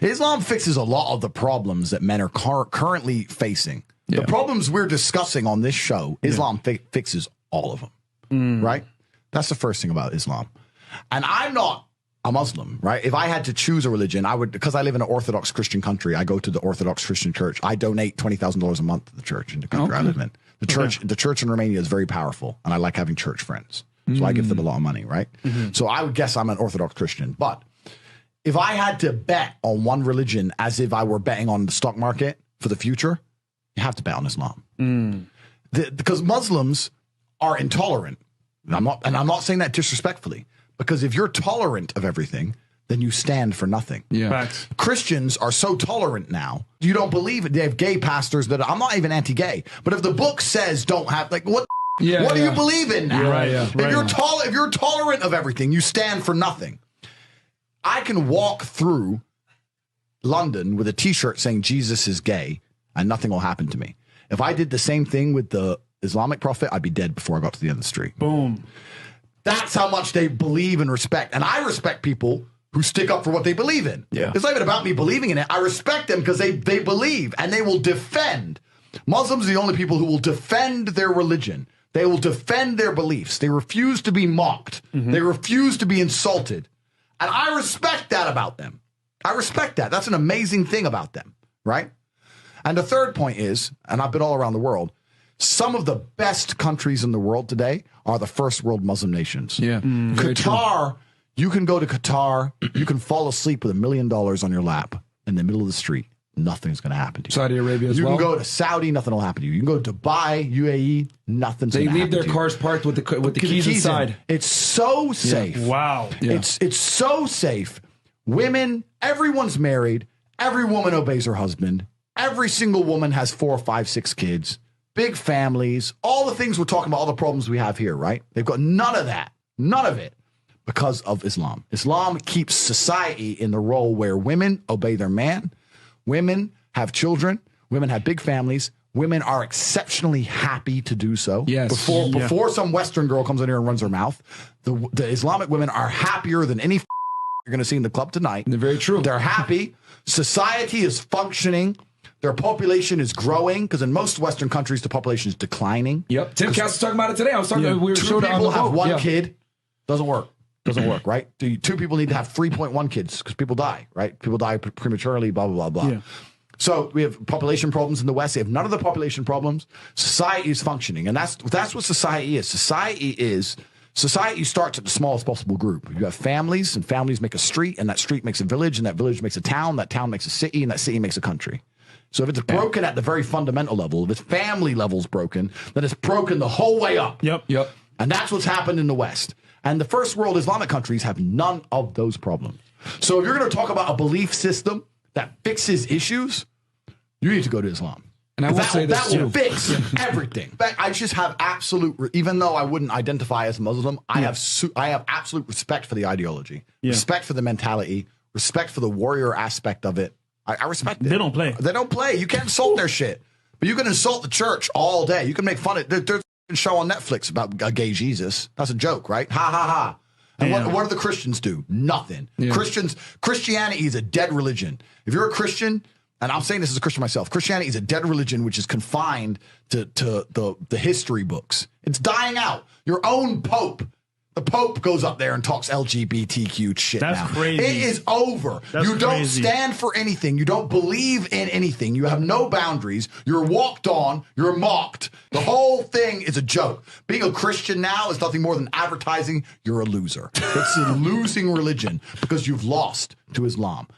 Islam fixes a lot of the problems that men are currently facing. The problems we're discussing on this show, Islam fixes all of them, right? That's the first thing about Islam. And I'm not a Muslim, right? If I had to choose a religion, I would, because I live in an Orthodox Christian country, I go to the Orthodox Christian church. I donate $20,000 a month to the church in the country I live in. The church in Romania is very powerful, and I like having church friends. So I give them a lot of money, right? So I would guess I'm an Orthodox Christian. But if I had to bet on one religion as if I were betting on the stock market for the future, you have to bet on Islam. Because Muslims are intolerant. And I'm not saying that disrespectfully, because if you're tolerant of everything, then you stand for nothing. Facts. Christians are so tolerant now. You don't believe it. They have gay pastors that I'm not even anti-gay, but if the book says don't have, like, what do you believe in now? If you're tolerant of everything, you stand for nothing. I can walk through London with a T-shirt saying Jesus is gay, and nothing will happen to me. If I did the same thing with the Islamic prophet, I'd be dead before I got to the end of the street. Boom. That's how much they believe and respect. And I respect people who stick up for what they believe in. It's not even about me believing in it. I respect them because they believe and they will defend. Muslims are the only people who will defend their religion. They will defend their beliefs. They refuse to be mocked. They refuse to be insulted. And I respect that about them. I respect that. That's an amazing thing about them, right? And the third point is, and I've been all around the world, some of the best countries in the world today are the first world Muslim nations. Qatar, you can go to Qatar, you can fall asleep with $1 million on your lap in the middle of the street. Nothing's going to happen to you. Saudi Arabia as well. You can go to Saudi, nothing will happen to you. You can go to Dubai, UAE, nothing's going to happen to you. They leave their cars parked with the keys inside. It's so safe. Wow. It's so safe. Women, everyone's married. Every woman obeys her husband. Every single woman has 4, 5, 6 kids. Big families, all the things we're talking about, all the problems we have here, right? They've got none of that, none of it, because of Islam. Islam keeps society in the role where women obey their man, women have children, women have big families, women are exceptionally happy to do so. Before some Western girl comes in here and runs her mouth, the Islamic women are happier than any you're going to see in the club tonight. They're very true. They're happy. Society is functioning. Their population is growing because in most Western countries, the population is declining. Yep. Tim Cass was talking about it today. I was talking. We were two people have one kid. kid. Doesn't work. Doesn't work, right? 2 people need to have 3.1 kids because people die, right? People die prematurely, blah, blah, blah, blah. So we have population problems in the West. They have none of the population problems. Society is functioning. And that's what society is. Society starts at the smallest possible group. You have families, and families make a street, and that street makes a village, and that village makes a town, that town makes a city, and that city makes a country. So if it's broken at the very fundamental level, if its family level's broken, then it's broken the whole way up. Yep. And that's what's happened in the West. And the first world Islamic countries have none of those problems. So if you're going to talk about a belief system that fixes issues, you need to go to Islam. And I will say this that will fix everything. I just have absolute, even though I wouldn't identify as Muslim, I have absolute respect for the ideology, respect for the mentality, respect for the warrior aspect of it. I respect it. They don't play. They don't play. You can't insult their shit. But you can insult the church all day. You can make fun of it. There's a show on Netflix about a gay Jesus. That's a joke, right? Ha, ha, ha. And what do the Christians do? Nothing. Christianity is a dead religion. If you're a Christian, and I'm saying this as a Christian myself, Christianity is a dead religion which is confined to the history books. It's dying out. Your own Pope. The Pope goes up there and talks LGBTQ shit now. That's crazy. It is over. You don't stand for anything. You don't believe in anything. You have no boundaries. You're walked on. You're mocked. The whole thing is a joke. Being a Christian now is nothing more than advertising you're a loser. It's a losing religion because you've lost to Islam.